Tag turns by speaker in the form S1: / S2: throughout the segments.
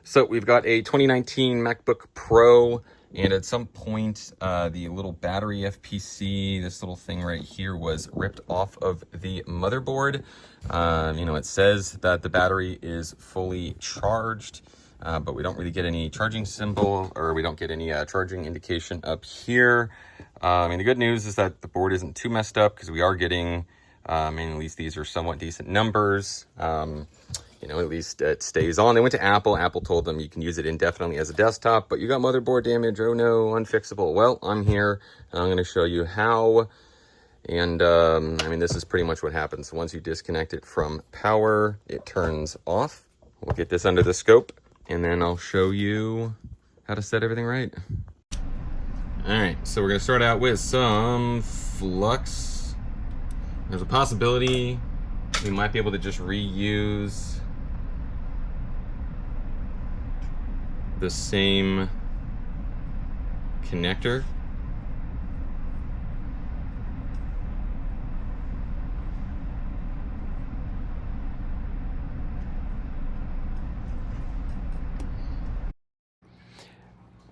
S1: So we've got a 2019 MacBook Pro, and at some point the little battery FPC, this little thing right here, was ripped off of the motherboard. It says that the battery is fully charged, but we don't really get any charging symbol, or we don't get any charging indication up here. The good news is that the board isn't too messed up, because we are getting, at least these are somewhat decent numbers. At least it stays on. They went to Apple. Apple told them you can use it indefinitely as a desktop, but you got motherboard damage. Oh no, unfixable. Well, I'm here, and I'm going to show you how. And this is pretty much what happens. Once you disconnect it from power, it turns off. We'll get this under the scope, and then I'll show you how to set everything right. All right, so we're going to start out with some flux. There's a possibility we might be able to just reuse the same connector.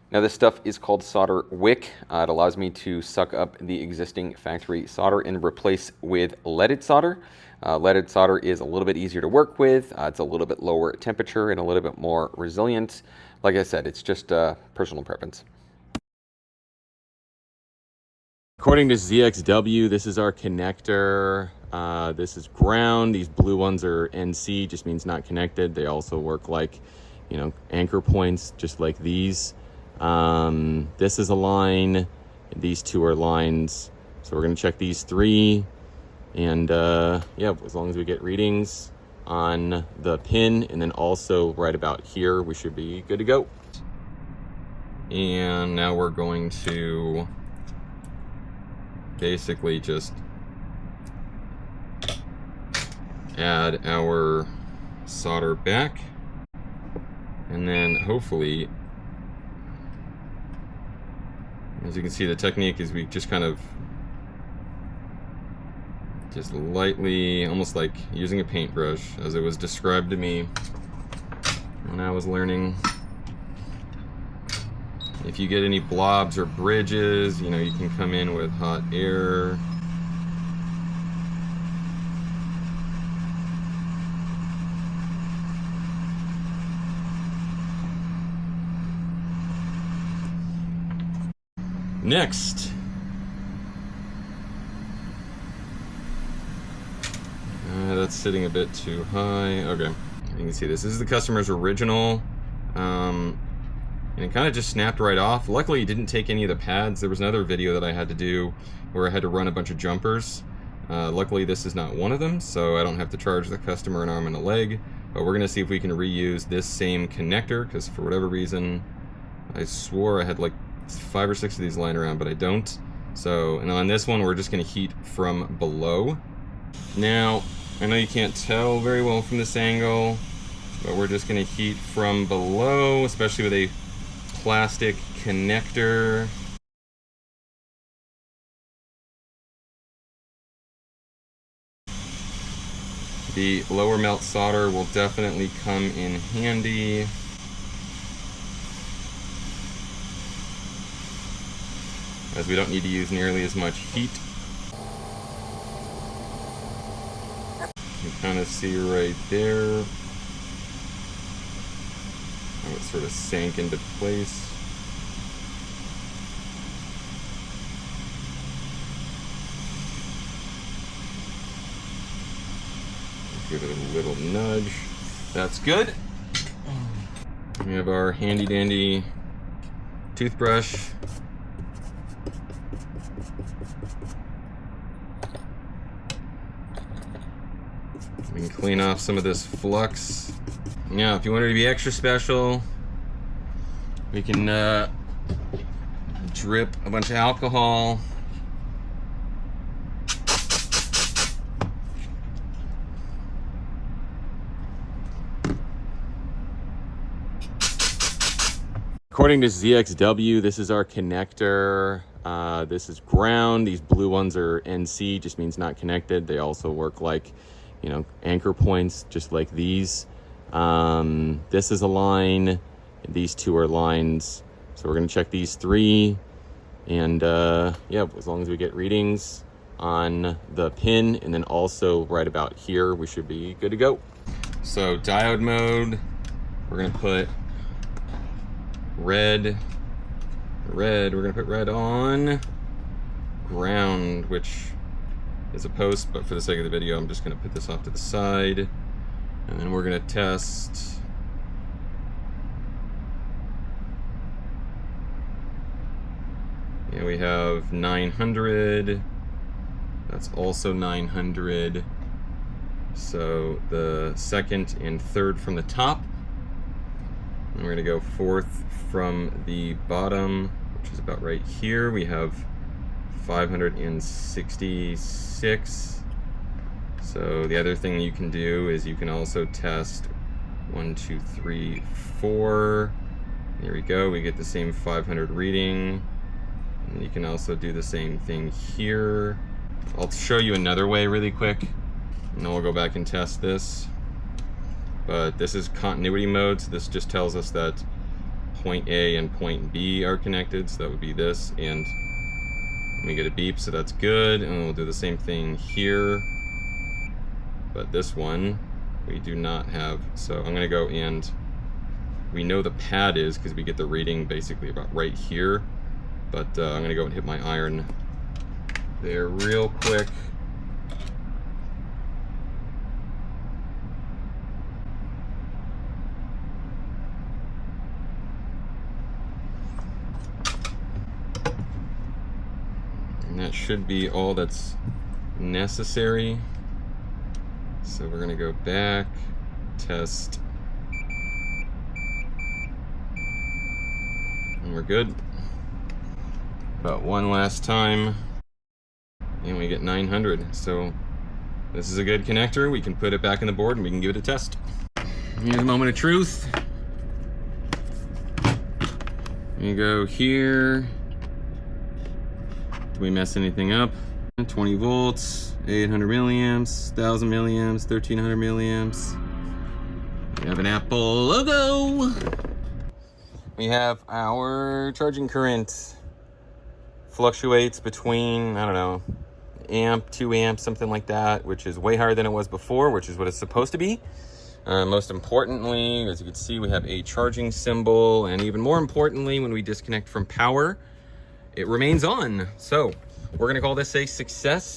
S1: Now this stuff is called solder wick. It allows me to suck up the existing factory solder and replace with leaded solder. Leaded solder is a little bit easier to work with. It's a little bit lower temperature and a little bit more resilient. Like I said, it's just personal preference. According to ZXW, this is our connector. This is ground. These blue ones are NC, just means not connected. They also work like, anchor points, just like these. This is a line. These two are lines. So we're going to check these three. And as long as we get readings on the pin, and then also right about here, we should be good to go. And now we're going to basically just add our solder back, and then hopefully, as you can see, the technique is we just kind of just lightly, almost like using a paintbrush, as it was described to me when I was learning. If you get any blobs or bridges, you can come in with hot air. Next, that's sitting a bit too high. Okay, you can see this is the customer's original, and it kind of just snapped right off. Luckily, it didn't take any of the pads. There was another video that I had to do where I had to run a bunch of jumpers. Luckily, this is not one of them, so I don't have to charge the customer an arm and a leg. But we're gonna see if we can reuse this same connector, because for whatever reason, I swore I had like 5 or 6 of these lying around, but I don't. So, and on this one, we're just gonna heat from below. Now, I know you can't tell very well from this angle, but we're just gonna heat from below, especially with a plastic connector. The lower melt solder will definitely come in handy. As we don't need to use nearly as much heat. You can kind of see right there how it sort of sank into place. Give it a little nudge. That's good. We have our handy dandy toothbrush. We can clean off some of this flux. Now, if you want it to be extra special, we can drip a bunch of alcohol. According to ZXW, this is our connector. This is ground. These blue ones are NC, just means not connected. They also work like, anchor points, just like these. This is a line, these two are lines. So we're gonna check these three, and yeah, as long as we get readings on the pin and then also right about here, we should be good to go. So diode mode, we're gonna put red, we're gonna put red on ground, which is a post, but for the sake of the video, I'm just gonna put this off to the side. And then we're gonna test. Yeah, we have 900. That's also 900. So the second and third from the top. And we're gonna go fourth from the bottom, which is about right here. We have 566. So the other thing you can do is you can also test 1, 2, 3, 4. There we go, we get the same 500 reading. And you can also do the same thing here. I'll show you another way really quick, and then we'll go back and test this. But this is continuity mode, so this just tells us that point A and point B are connected, so that would be this, and we get a beep, so that's good. And we'll do the same thing here, but this one we do not have. So I'm gonna go, and we know the pad is because we get the reading basically about right here, but I'm gonna go and hit my iron there real quick. And that should be all that's necessary. So we're gonna go back, test, and we're good. About one last time, and we get 900. So this is a good connector. We can put it back in the board and we can give it a test. Here's a moment of truth. You go here. Did we mess anything up? 20 volts, 800 milliamps, 1000 milliamps, 1300 milliamps. We have an Apple logo. We have our charging current. Fluctuates between, I don't know, amp, 2 amps, something like that, which is way higher than it was before, which is what it's supposed to be. Most importantly, as you can see, we have a charging symbol, and even more importantly, when we disconnect from power, it remains on. So we're gonna call this a success.